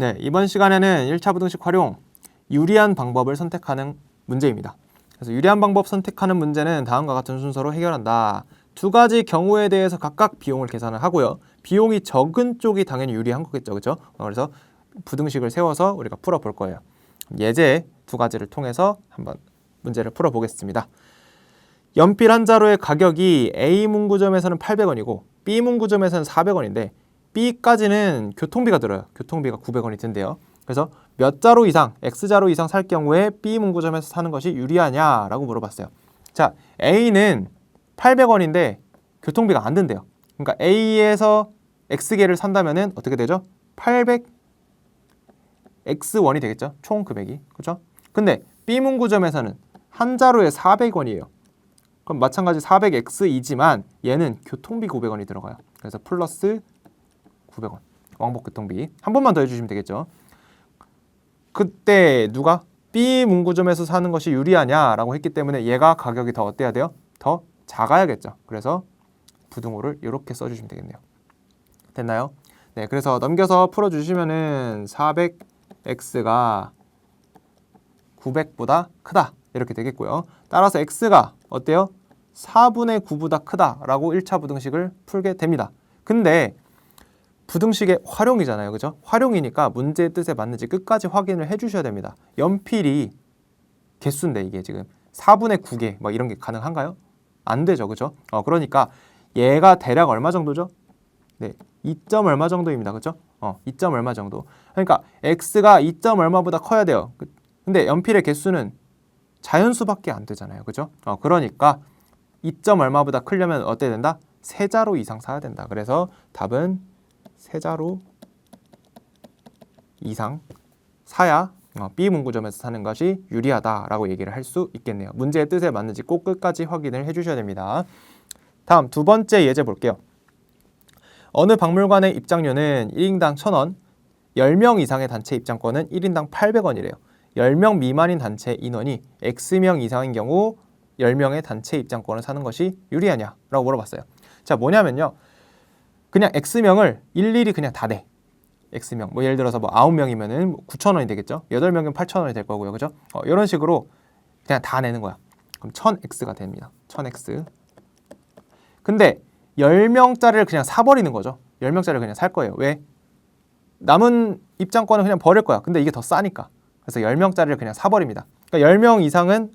네, 이번 시간에는 1차 부등식 활용, 유리한 방법을 선택하는 문제입니다. 그래서 유리한 방법 선택하는 문제는 다음과 같은 순서로 해결한다. 두 가지 경우에 대해서 각각 비용을 계산을 하고요. 비용이 적은 쪽이 당연히 유리한 거겠죠, 그렇죠? 그래서 부등식을 세워서 우리가 풀어볼 거예요. 예제 두 가지를 통해서 한번 문제를 풀어보겠습니다. 연필 한 자루의 가격이 A 문구점에서는 800원이고 B 문구점에서는 400원인데 B까지는 교통비가 들어요. 교통비가 900원이 든대요. 그래서 몇 자루 이상, X자루 이상 살 경우에 B 문구점에서 사는 것이 유리하냐라고 물어봤어요. 자, A는 800원인데 교통비가 안 든대요. 그러니까 A에서 X개를 산다면은 어떻게 되죠? 800X1이 되겠죠? 총 금액이. 그렇죠? 근데 B 문구점에서는 한 자루에 400원이에요. 그럼 마찬가지 400X이지만 얘는 교통비 900원이 들어가요. 그래서 플러스 900원. 왕복 교통비. 한 번만 더 해주시면 되겠죠. 그때 누가 B 문구점에서 사는 것이 유리하냐라고 했기 때문에 얘가 가격이 더 어때야 돼요? 더 작아야겠죠. 그래서 부등호를 이렇게 써주시면 되겠네요. 됐나요? 네, 그래서 넘겨서 풀어주시면은 400X가 900보다 크다. 이렇게 되겠고요. 따라서 X가 어때요? 4분의 9보다 크다라고 1차 부등식을 풀게 됩니다. 근데 부등식의 활용이잖아요. 그죠? 활용이니까 문제의 뜻에 맞는지 끝까지 확인을 해주셔야 됩니다. 연필이 개수인데 이게 지금 4분의 9개 뭐 이런 게 가능한가요? 안 되죠. 그죠? 그러니까 얘가 대략 얼마 정도죠? 네, 2점 얼마 정도입니다. 그죠? 2점 얼마 정도. 그러니까 X가 2점 얼마보다 커야 돼요. 근데 연필의 개수는 자연수밖에 안 되잖아요. 그죠? 그러니까 2점 얼마보다 크려면 어때야 된다? 세 자루 이상 사야 된다. 그래서 답은 세 자루 이상 사야 B 문구점에서 사는 것이 유리하다라고 얘기를 할 수 있겠네요. 문제의 뜻에 맞는지 꼭 끝까지 확인을 해주셔야 됩니다. 다음 두 번째 예제 볼게요. 어느 박물관의 입장료는 1인당 1,000원, 10명 이상의 단체 입장권은 1인당 800원이래요. 10명 미만인 단체 인원이 X명 이상인 경우 10명의 단체 입장권을 사는 것이 유리하냐라고 물어봤어요. 자, 뭐냐면요. 그냥 X명을 일일이 그냥 다 내. X명. 뭐 예를 들어서 뭐 9명이면은 9,000원이 되겠죠. 8명이면 8,000원이 될 거고요. 그죠? 이런 식으로 그냥 다 내는 거야. 그럼 1000X가 됩니다. 1000X. 근데 10명짜리를 그냥 사버리는 거죠. 10명짜리를 그냥 살 거예요. 왜? 남은 입장권은 그냥 버릴 거야. 근데 이게 더 싸니까. 그래서 10명짜리를 그냥 사버립니다. 그러니까 10명 이상은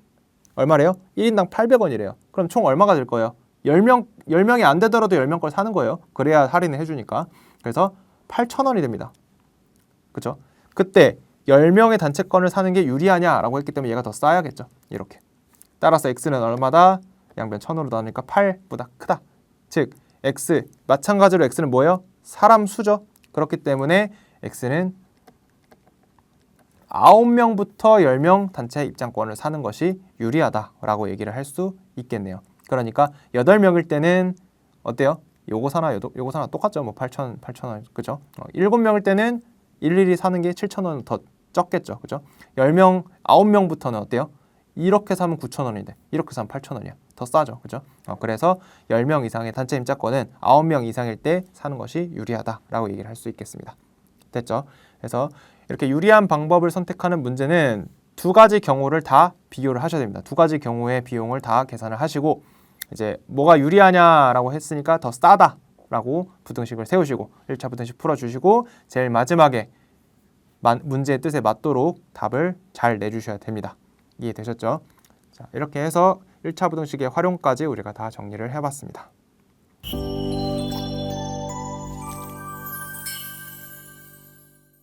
얼마래요? 1인당 800원이래요. 그럼 총 얼마가 될 거예요? 10명이 안 되더라도 10명 걸 사는 거예요. 그래야 할인을 해주니까. 그래서 8,000원이 됩니다. 그쵸? 그때 10명의 단체권을 사는 게 유리하냐라고 했기 때문에 얘가 더 싸야겠죠. 이렇게. 따라서 X는 얼마다? 양변 1000으로 나누니까 8보다 크다. 즉 X, 마찬가지로 X는 뭐예요? 사람 수죠. 그렇기 때문에 X는 9명부터 10명 단체 입장권을 사는 것이 유리하다라고 얘기를 할 수 있겠네요. 그러니까 8명일 때는 어때요? 요거 사나 똑같죠. 뭐 8,000원 그죠? 7명일 때는 일일이 사는 게 7,000원 더 적겠죠. 그죠? 10명, 9명부터는 어때요? 이렇게 사면 9,000원인데 이렇게 사면 8,000원이야. 더 싸죠. 그죠? 그래서 10명 이상의 단체 입장권은 9명 이상일 때 사는 것이 유리하다라고 얘기를 할 수 있겠습니다. 됐죠? 그래서 이렇게 유리한 방법을 선택하는 문제는 두 가지 경우를 다 비교를 하셔야 됩니다. 두 가지 경우의 비용을 다 계산을 하시고 이제 뭐가 유리하냐라고 했으니까 더 싸다라고 부등식을 세우시고 1차 부등식 풀어주시고 제일 마지막에 문제의 뜻에 맞도록 답을 잘 내주셔야 됩니다. 이해되셨죠? 자, 이렇게 해서 1차 부등식의 활용까지 우리가 다 정리를 해봤습니다.